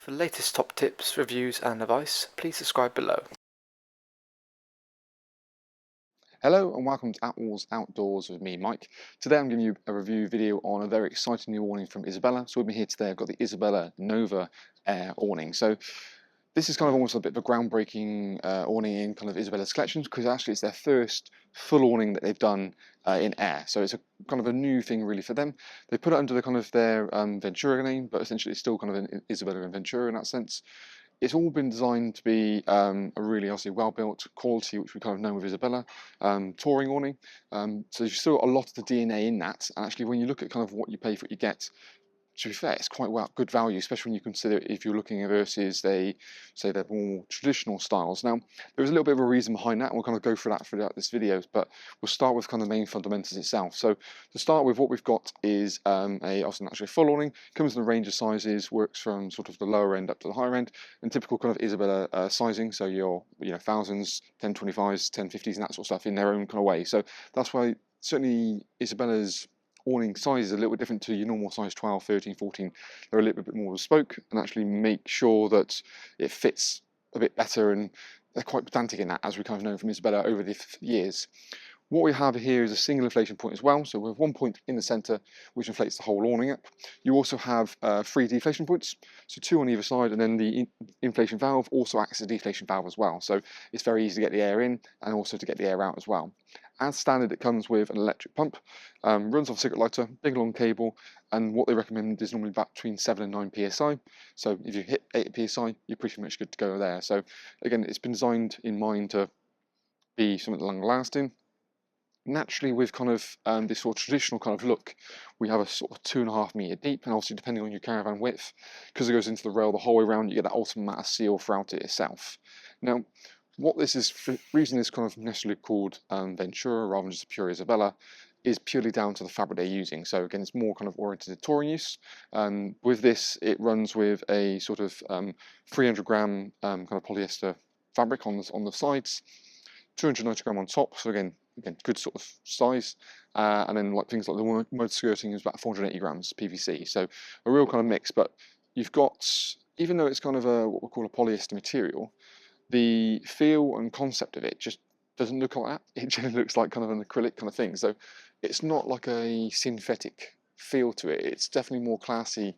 For the latest top tips, reviews and advice, please subscribe below. Hello and welcome to Attwoolls Outdoors with me, Mike. Today I'm giving you a review video on a very exciting new awning from Isabella. So with me here today I've got the Isabella Nova Air awning. So this is kind of almost a bit of a groundbreaking awning in kind of Isabella's collections, because actually it's their first full awning that they've done in air. So it's a kind of a new thing really for them. They put it under the kind of their Ventura name, but essentially it's still kind of an Isabella and Ventura in that sense. It's all been designed to be a really obviously well-built quality, which we kind of know with Isabella, touring awning. So you've still got a lot of the DNA in that, and actually when you look at kind of what you pay for what you get, to be fair, it's quite good value, especially when you consider if you're looking at versus say they're more traditional styles. Now, there's a little bit of a reason behind that, and we'll kind of go through that throughout this video, but we'll start with kind of the main fundamentals itself. So to start with, what we've got is also actually a full awning, comes in a range of sizes, works from sort of the lower end up to the higher end, and typical kind of Isabella sizing, so your thousands, 1025s, 1050s, and that sort of stuff in their own kind of way. So that's why certainly Isabella's awning size is a little bit different to your normal size 12, 13, 14. They're a little bit more bespoke and actually make sure that it fits a bit better, and they're quite pedantic in that, as we kind of know from Isabella over the years. What we have here is a single inflation point as well, so we have one point in the centre which inflates the whole awning up. You also have 3 deflation points, so 2 on either side, and then the inflation valve also acts as a deflation valve as well, so it's very easy to get the air in and also to get the air out as well. As standard, it comes with an electric pump, runs off a cigarette lighter, big long cable, and what they recommend is normally about between 7 and 9 psi. So if you hit 8 psi, you're pretty much good to go there. So again, it's been designed in mind to be something long lasting. Naturally, with kind of this sort of traditional kind of look, we have a sort of 2.5 metre deep, and obviously depending on your caravan width, because it goes into the rail the whole way around, you get that ultimate seal throughout it itself. Now, what this is, the reason it's kind of necessarily called Ventura rather than just a pure Isabella, is purely down to the fabric they're using. So again, it's more kind of oriented to touring use. With this, it runs with a sort of 300 gram kind of polyester fabric on the sides, 290 gram on top. So again, good sort of size. And then like things like the mud skirting is about 480 grams PVC. So a real kind of mix. But you've got, even though it's kind of a what we call a polyester material, the feel and concept of it just doesn't look like that. It generally looks like kind of an acrylic kind of thing. So it's not like a synthetic feel to it. It's definitely more classy.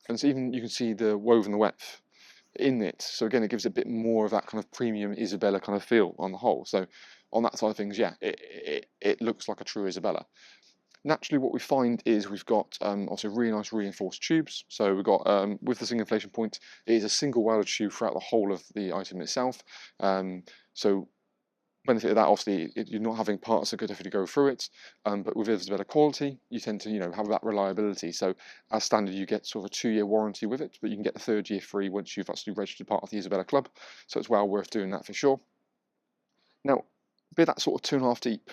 And so even you can see the woven the weft in it. So again, it gives a bit more of that kind of premium Isabella kind of feel on the whole. So on that side of things, yeah, it looks like a true Isabella. Naturally, what we find is we've got also really nice reinforced tubes. So we've got, with the single inflation point, it is a single welded tube throughout the whole of the item itself. So benefit of that, obviously, you're not having parts that could definitely go through it, but with Isabella quality, you tend to have that reliability. So as standard, you get sort of a 2-year warranty with it, but you can get the 3rd year free once you've actually registered part of the Isabella club. So it's well worth doing that for sure. Now, be that sort of 2.5 deep,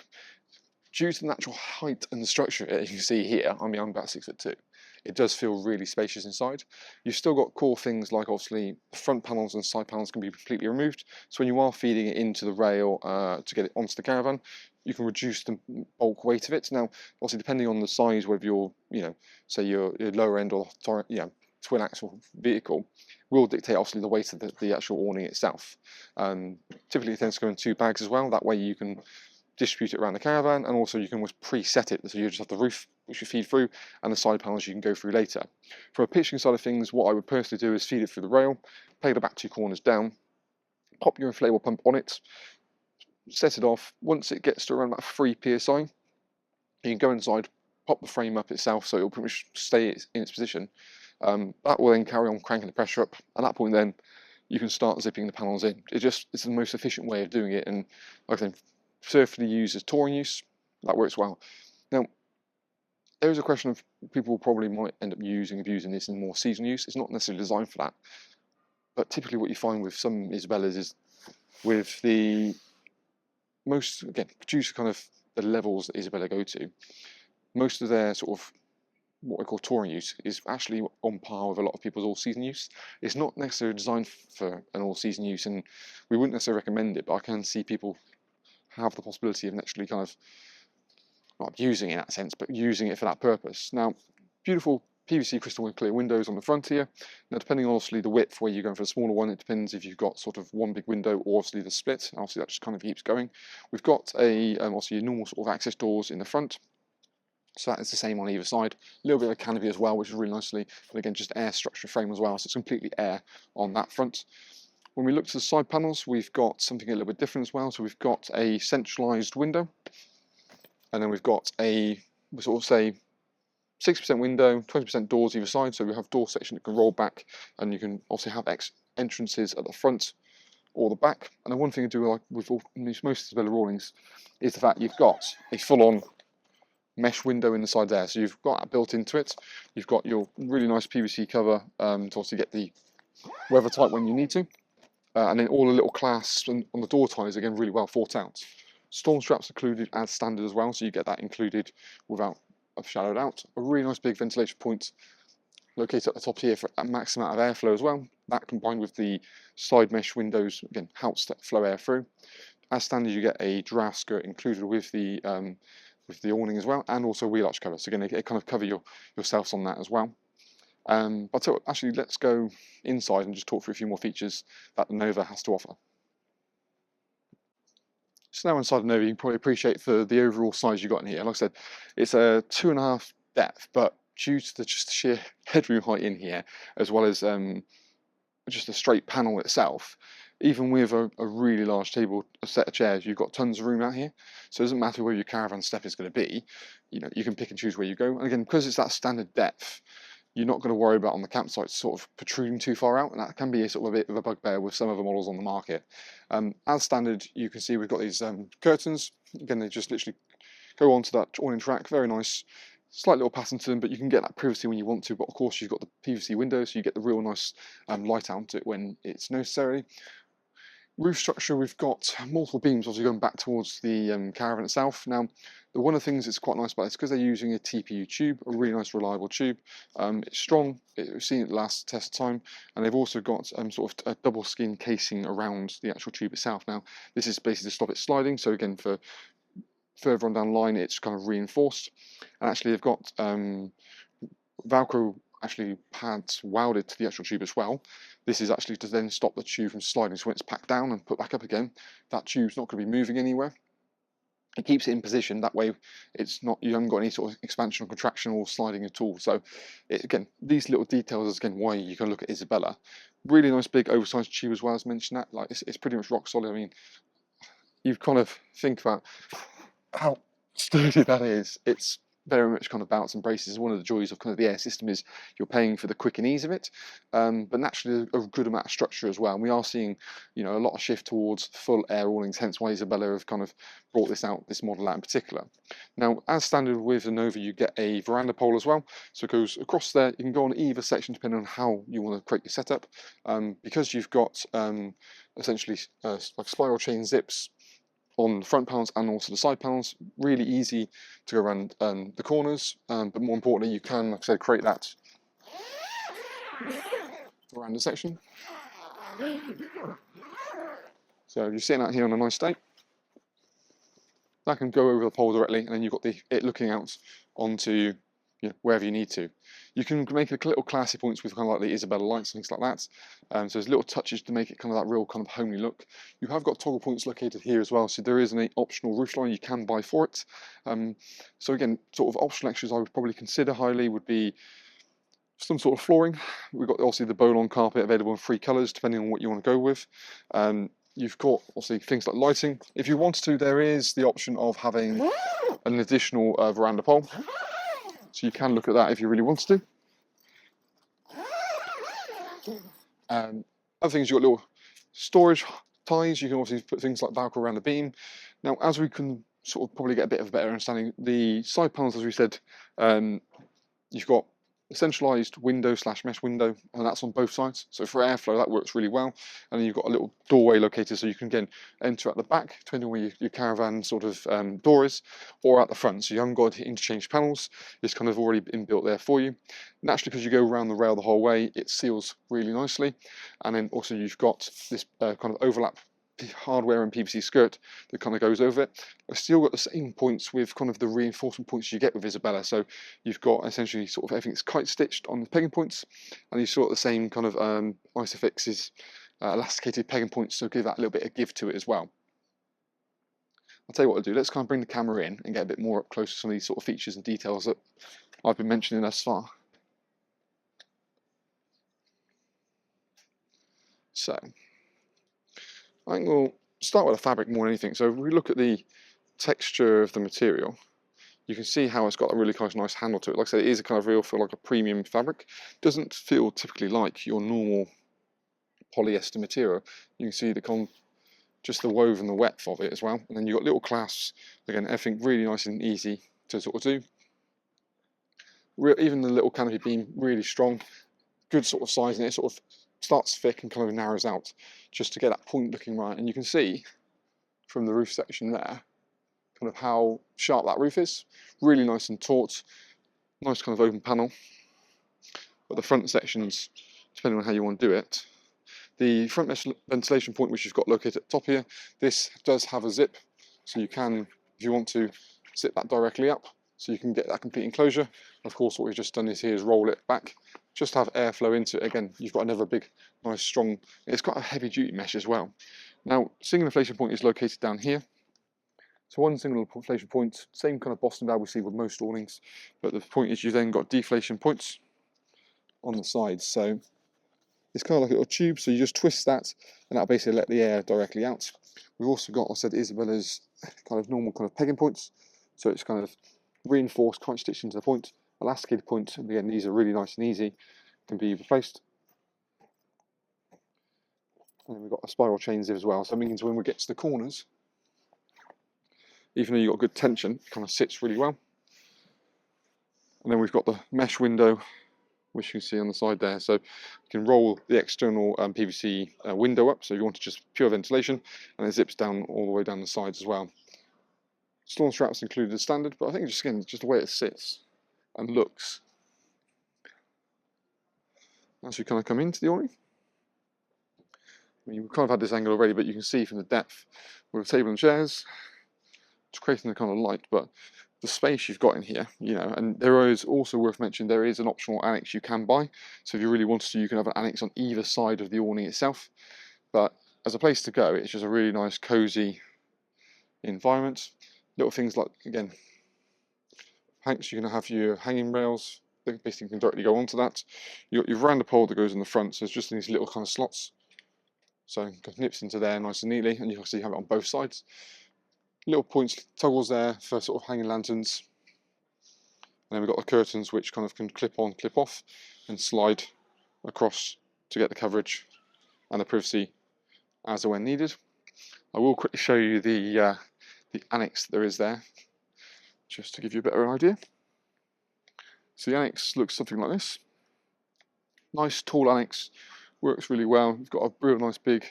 due to the natural height and the structure of it, you can see here, I'm about 6'2". It does feel really spacious inside. You've still got core things like obviously the front panels and side panels can be completely removed. So when you are feeding it into the rail to get it onto the caravan, you can reduce the bulk weight of it. Now, obviously depending on the size, whether you're, say your lower end or twin axle vehicle, will dictate obviously the weight of the actual awning itself. Typically it tends to go in 2 bags as well. That way you can distribute it around the caravan, and also you can always preset it, so you just have the roof which you feed through and the side panels you can go through later. From a pitching side of things, what I would personally do is feed it through the rail, play the back 2 corners down, pop your inflatable pump on it, set it off. Once it gets to around about 3 psi, you can go inside, pop the frame up itself so it will pretty much stay in its position. That will then carry on cranking the pressure up. At that point then you can start zipping the panels in. It's the most efficient way of doing it, and like I said, certainly used as touring use, that works well. Now, there is a question of people probably might end up abusing this in more seasonal use. It's not necessarily designed for that, but typically what you find with some Isabellas is with the most, again, due to kind of the levels that Isabella go to, most of their sort of what we call touring use is actually on par with a lot of people's all-season use. It's not necessarily designed for an all-season use, and we wouldn't necessarily recommend it, but I can see people have the possibility of naturally kind of not using it in that sense, but using it for that purpose. Now, beautiful PVC crystal clear windows on the front here. Now, depending on obviously the width where you're going for a smaller one, it depends if you've got sort of one big window or obviously the split. Obviously, that just kind of keeps going. We've got a obviously normal sort of access doors in the front. So that is the same on either side. A little bit of a canopy as well, which is really nicely, but again, just air structure frame as well, so it's completely air on that front. When we look to the side panels, we've got something a little bit different as well. So we've got a centralized window, and then we've got a, we sort of say, 60% window, 20% doors either side. So we have door section that can roll back, and you can also have entrances at the front or the back. And the one thing I do like with most Isabella awnings is the fact you've got a full-on mesh window in the side there, so you've got that built into it. You've got your really nice PVC cover to also get the weather tight when you need to, and then all the little clasps on the door ties again really well thought out. Storm straps included as standard as well, so you get that included without shadowed out. A really nice big ventilation point located at the top here for a max amount of airflow as well. That combined with the side mesh windows again helps that flow air through. As standard, you get a draft skirt included with the awning as well, and also wheel arch cover. So again, it kind of cover yourselves on that as well. But so actually, let's go inside and just talk through a few more features that the Nova has to offer. So now inside the Nova, you can probably appreciate the overall size you got in here. Like I said, it's a 2.5 depth, but due to the just sheer headroom height in here, as well as just a straight panel itself, even with a really large table, a set of chairs, you've got tons of room out here. So it doesn't matter where your caravan step is going to be, you know, you can pick and choose where you go. And again, because it's that standard depth, you're not going to worry about on the campsite sort of protruding too far out, and that can be a sort of a bit of a bugbear with some of the models on the market. As standard, you can see we've got these curtains. Again, they just literally go onto that awning track, very nice. Slight little pattern to them, but you can get that privacy when you want to. But of course, you've got the PVC window, so you get the real nice light out it when it's necessary. Roof structure, we've got multiple beams obviously going back towards the caravan itself. Now, one of the things that's quite nice about it is because they're using a TPU tube, a really nice reliable tube. It's strong, we've seen it last test time, and they've also got sort of a double skin casing around the actual tube itself. Now, this is basically to stop it sliding, so again, for further on down the line, it's kind of reinforced. And actually, they've got Velcro actually pads welded to the actual tube as well. This is actually to then stop the tube from sliding. So when it's packed down and put back up again, that tube's not going to be moving anywhere. It keeps it in position. That way, it's not, you haven't got any sort of expansion or contraction or sliding at all. So again, these little details is again why you can look at Isabella. Really nice big oversized tube as well, as mentioned that. Like it's pretty much rock solid. I mean, you kind of think about how sturdy that is. It's very much kind of belts and braces. One of the joys of kind of the air system is you're paying for the quick and ease of it, but naturally a good amount of structure as well. And we are seeing, you know, a lot of shift towards full air awnings, hence why Isabella have kind of brought this model out in particular. Now, as standard with the Nova, you get a veranda pole as well. So it goes across there. You can go on either section depending on how you want to create your setup. Because you've got essentially like spiral chain zips on the front panels and also the side panels, really easy to go around the corners, but more importantly, you can, like I said, create that veranda section. So you're sitting out here on a nice day, that can go over the pole directly, and then you've got it looking out onto, you know, wherever you need to. You can make a little classy points with kind of like the Isabella lights and things like that. So there's little touches to make it kind of that real kind of homely look. You have got toggle points located here as well, so there is an optional roof line you can buy for it. So again, sort of optional extras I would probably consider highly would be some sort of flooring. We've got obviously the bone-on carpet available in 3 colours depending on what you want to go with. You've got obviously things like lighting. If you wanted to, there is the option of having an additional veranda pole. So you can look at that if you really wanted to. Other things, you've got little storage ties. You can obviously put things like Velcro around the beam. Now, as we can sort of probably get a bit of a better understanding, the side panels, as we said, you've got a centralized window / mesh window, and that's on both sides. So for airflow, that works really well. And then you've got a little doorway located, so you can again enter at the back, depending on where your caravan sort of door is, or at the front. So you haven't got to interchange panels. It's kind of already inbuilt there for you. Naturally, because you go around the rail the whole way, it seals really nicely. And then also you've got this kind of overlap hardware and PVC skirt that kind of goes over it. I've still got the same points with kind of the reinforcement points you get with Isabella. So you've got essentially sort of everything's kite stitched on the pegging points, and you've got the same kind of Isofix's elasticated pegging points, so give that a little bit of give to it as well. I'll tell you what I'll do, let's kind of bring the camera in and get a bit more up close to some of these sort of features and details that I've been mentioning thus far. So I think we'll start with the fabric more than anything. So if we look at the texture of the material, you can see how it's got a really kind of nice handle to it. Like I said, it is a kind of real feel like a premium fabric. Doesn't feel typically like your normal polyester material. You can see the just the wove and the weft of it as well. And then you've got little clasps. Again, everything really nice and easy to sort of do. Even the little canopy beam, really strong. Good sort of size, and it sort of starts thick and kind of narrows out just to get that point looking right. And you can see from the roof section there kind of how sharp that roof is. Really nice and taut, nice kind of open panel. But the front sections, depending on how you want to do it, the front ventilation point, which you've got located at the top here, this does have a zip, so you can, if you want to, zip that directly up so you can get that complete enclosure. Of course, what we've just done is here is roll it back, just have airflow into it. Again, you've got another big, nice, strong, it's got a heavy duty mesh as well. Now, single inflation point is located down here. So one single inflation point, same kind of Boston valve we see with most awnings, but the point is you've then got deflation points on the sides. So it's kind of like a little tube, so you just twist that and that'll basically let the air directly out. We've also got, I said, Isabella's kind of normal kind of pegging points, so it's kind of reinforced, kite stitched into the point, elasticated point, and again these are really nice and easy, can be replaced. And then we've got a spiral chain zip as well, so it means when we get to the corners, even though you've got good tension, it kind of sits really well. And then we've got the mesh window, which you can see on the side there. So you can roll the external PVC window up, so if you want to just pure ventilation, and it zips down all the way down the sides as well. Storm straps included as standard, but I think just again, just the way it sits and looks. As we kind of come into the awning, I mean, we've kind of had this angle already, but you can see from the depth with the table and chairs, it's creating the kind of light, but the space you've got in here, you know, and there is also worth mentioning, there is an optional annex you can buy. So if you really wanted to, you can have an annex on either side of the awning itself. But as a place to go, it's just a really nice, cozy environment. Little things like, again, hanks, you can have your hanging rails, they basically can directly go onto that. You've got your veranda pole that goes in the front, so it's just these little kind of slots. So it nips into there nice and neatly, and you can see you have it on both sides. Little points, toggles there for sort of hanging lanterns. And then we've got the curtains which kind of can clip on, clip off, and slide across to get the coverage and the privacy as and when needed. I will quickly show you the annex that there is there, just to give you a better idea. So the annex looks something like this. Nice tall annex, works really well. You've got a real nice big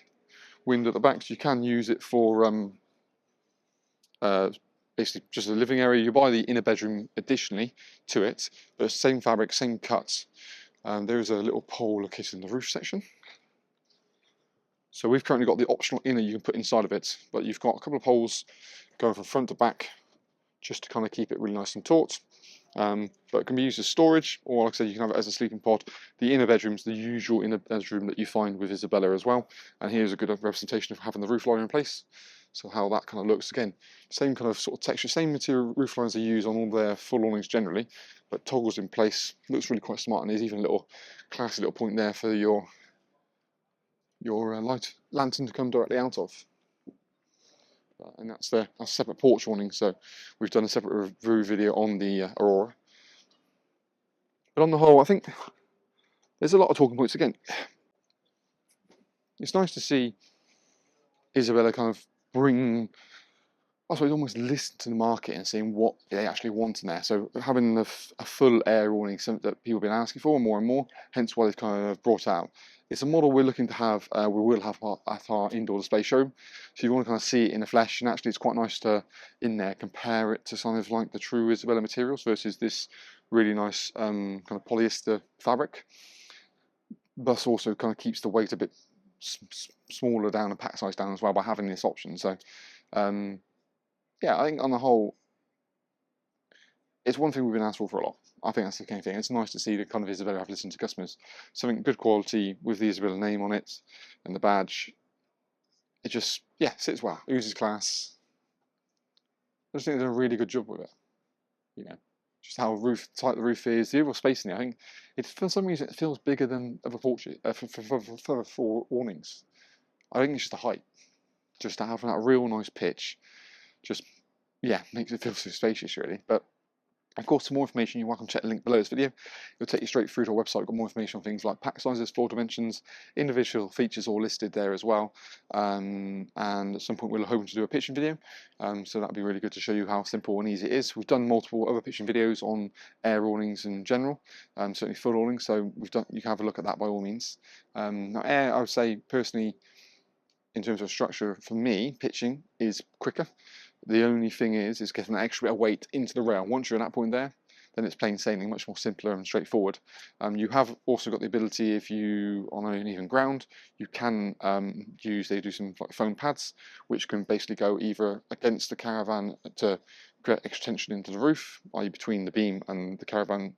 window at the back, so you can use it for basically just a living area. You buy the inner bedroom additionally to it, but same fabric, same cuts. There is a little pole located in the roof section. So we've currently got the optional inner you can put inside of it, but you've got a couple of poles going from front to back just to kind of keep it really nice and taut. But it can be used as storage, or like I said, you can have it as a sleeping pod. The inner bedroom's the usual inner bedroom that you find with Isabella as well. And here's a good representation of having the roof liner in place. So how that kind of looks, again, same kind of sort of texture, same material roof liners they use on all their full awnings generally, but toggles in place. Looks really quite smart, and there's even a little classy little point there for your light lantern to come directly out of. And that's a separate porch awning, so we've done a separate review video on the Aurora. But on the whole, I think there's a lot of talking points. Again, it's nice to see Isabella kind of bring, I suppose, almost listen to the market and seeing what they actually want in there. So having a full air awning, something that people have been asking for more and more, hence why they've kind of brought out. It's a model we're looking to have, we will have at our indoor display showroom. So you want to kind of see it in the flesh, and actually it's quite nice to, in there, compare it to some of like the true Isabella materials versus this really nice kind of polyester fabric. But also kind of keeps the weight a bit smaller down and pack size down as well by having this option. So yeah, I think on the whole, it's one thing we've been asked for a lot. I think that's the key thing. It's nice to see the kind of Isabella have listened to customers. Something good quality with the Isabella name on it and the badge. It just, yeah, sits well. Oozes class. I just think they've done a really good job with it. You know, just how tight the roof is, the overall space in it. I think for some reason it feels bigger than other porches for awnings. I think it's just the height. Just to have that real nice pitch, just yeah, makes it feel so spacious really. But of course, for more information, you're welcome to check the link below this video. It'll take you straight through to our website. We've got more information on things like pack sizes, floor dimensions, individual features all listed there as well. And at some point, we're hoping to do a pitching video. So that'd be really good to show you how simple and easy it is. We've done multiple other pitching videos on air awnings in general, certainly full awnings. So you can have a look at that by all means. Now, air, I would say personally, in terms of structure, for me, pitching is quicker. The only thing is getting that extra bit of weight into the rail. Once you're at that point there, then it's plain sailing, much more simpler and straightforward. You have also got the ability, if you on an even ground, you can they do some like foam pads, which can basically go either against the caravan to create extra tension into the roof, i.e. between the beam and the caravan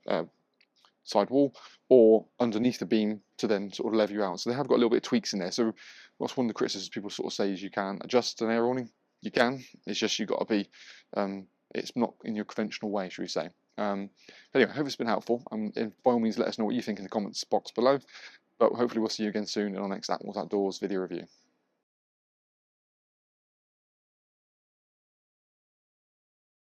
side wall, or underneath the beam to then sort of level you out. So they have got a little bit of tweaks in there. So what's one of the criticisms people sort of say is you can adjust an air awning. You can. It's just you've got to be. It's not in your conventional way, should we say? But anyway, I hope it's been helpful. And by all means, let us know what you think in the comments box below. But hopefully, we'll see you again soon in our next Attwoolls Outdoors video review.